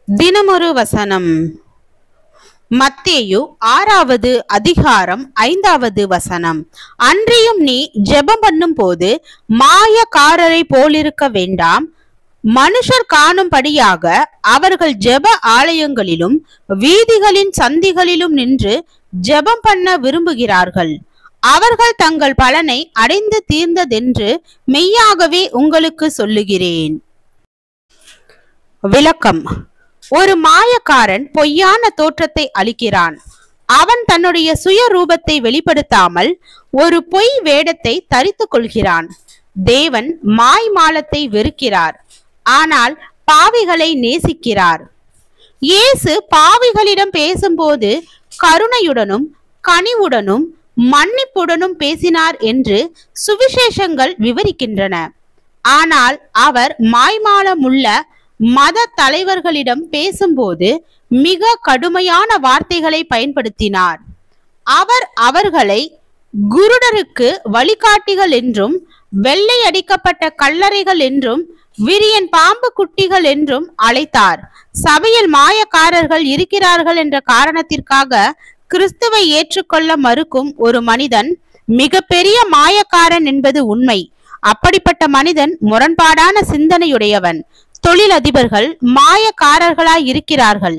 தினமொரு வசனம். மத்தேயு 6வது அதிகாரம் 5வது வசனம். அன்றியும் நீ ஜெபம் பண்ணும் போது மாயக்காரரை போலிருக்க வேண்டாம், மனுஷர் காணும்படியாக அவர்கள் ஜெப ஆலயங்களிலும் வீதிகளின் சந்திகளிலும் நின்று ஜெபம் பண்ண விரும்புகிறார்கள். அவர்கள் தங்கள் பலனை அடைந்து தீர்ந்ததென்று மெய்யாகவே உங்களுக்கு சொல்லுகிறேன். விளக்கம். ஒரு மாயக்காரன் பொய்யான தோற்றத்தை அளிக்கிறான். அவன் தன்னுடைய சுய ரூபத்தை வெளிப்படுத்தாமல் ஒரு பொய் வேடத்தை தரித்துக் கொள்கிறான். தேவன் மாய்மாலத்தை வெறுக்கிறார், ஆனால் பாவிகளை நேசிக்கிறார். இயேசு பாவிகளிடம் பேசும்போது கருணையுடனும் கனிவுடனும் மன்னிப்புடனும் பேசினார் என்று சுவிசேஷங்கள் விவரிக்கின்றன. ஆனால் அவர் மாய்மாலமுள்ள மத தலைவர்களிடம் பேசும்போது மிக கடுமையான வார்த்தைகளை பயன்படுத்தினார். அவர் அவர்களை குருடருக்கு வழிகாட்டிகள் என்றும், வெள்ளை அடிக்கப்பட்ட கல்லறைகள் என்றும், விரியன் பாம்பு குட்டிகள் என்றும் அழைத்தார். சபையில் மாயக்காரர்கள் இருக்கிறார்கள் என்ற காரணத்திற்காக கிறிஸ்துவை ஏற்றுக்கொள்ள மறுக்கும் ஒரு மனிதன் மிகப்பெரிய மாயக்காரன் என்பது உண்மை. அப்படிப்பட்ட மனிதன் முரண்பாடான சிந்தனையுடையவன். தொழிலதிபர்கள் மாயக்காரர்களாய் இருக்கிறார்கள்.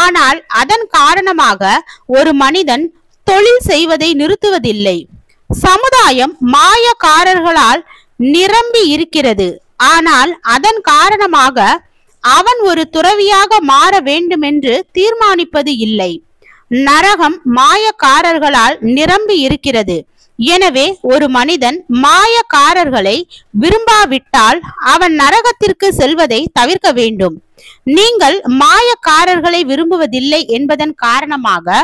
ஆனால் அதன் காரணமாக ஒரு மனிதன் தொழில் செய்வதை நிறுத்துவதில்லை. சமுதாயம் மாயக்காரர்களால் நிரம்பி இருக்கிறது. ஆனால் அதன் காரணமாக அவன் ஒரு துறவியாக மாற வேண்டும் என்று தீர்மானிப்பது இல்லை. நரகம் மாயக்காரர்களால் நிரம்பி இருக்கிறது. எனவே ஒரு மனிதன் மாயக்காரர்களை விரும்பாவிட்டால் அவன் நரகத்திற்கு செல்வதை தவிர்க்க வேண்டும். நீங்கள் மாயக்காரர்களை விரும்புவதில்லை என்பதன் காரணமாக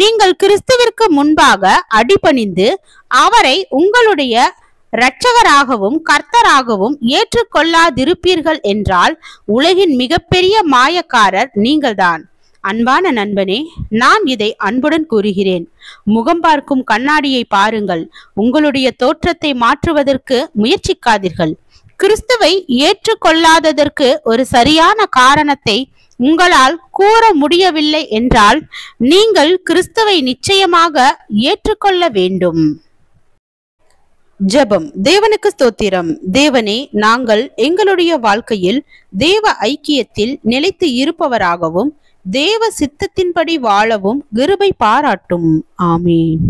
நீங்கள் கிறிஸ்துவிற்கு முன்பாக அடிபணிந்து அவரை உங்களுடைய இரட்சகராகவும் கர்த்தராகவும் ஏற்றுக்கொள்ளாதிருப்பீர்கள் என்றால் உலகின் மிகப்பெரிய மாயக்காரர் நீங்கள்தான். அன்பான நண்பனே, நான் இதை அன்புடன் கூறுகிறேன். முகம் பார்க்கும் கண்ணாடியை பாருங்கள். உங்களுடைய தோற்றத்தை மாற்றுவதற்கு முயற்சிக்காதீர்கள். கிறிஸ்துவை ஏற்றுக்கொள்ளாததற்கு ஒரு சரியான காரணத்தை உங்களால் கூற முடியவில்லை என்றால் நீங்கள் கிறிஸ்துவை நிச்சயமாக ஏற்றுக்கொள்ள வேண்டும். ஜெபம். தேவனுக்கு ஸ்தோத்திரம். தேவனே, நாங்கள் எங்களுடைய வாழ்க்கையில் தேவ ஐக்கியத்தில் நிலைத்து இருப்பவராகவும் தேவ சித்தத்தின்படி வாழவும் கிருபை பாராட்டும். ஆமீன்.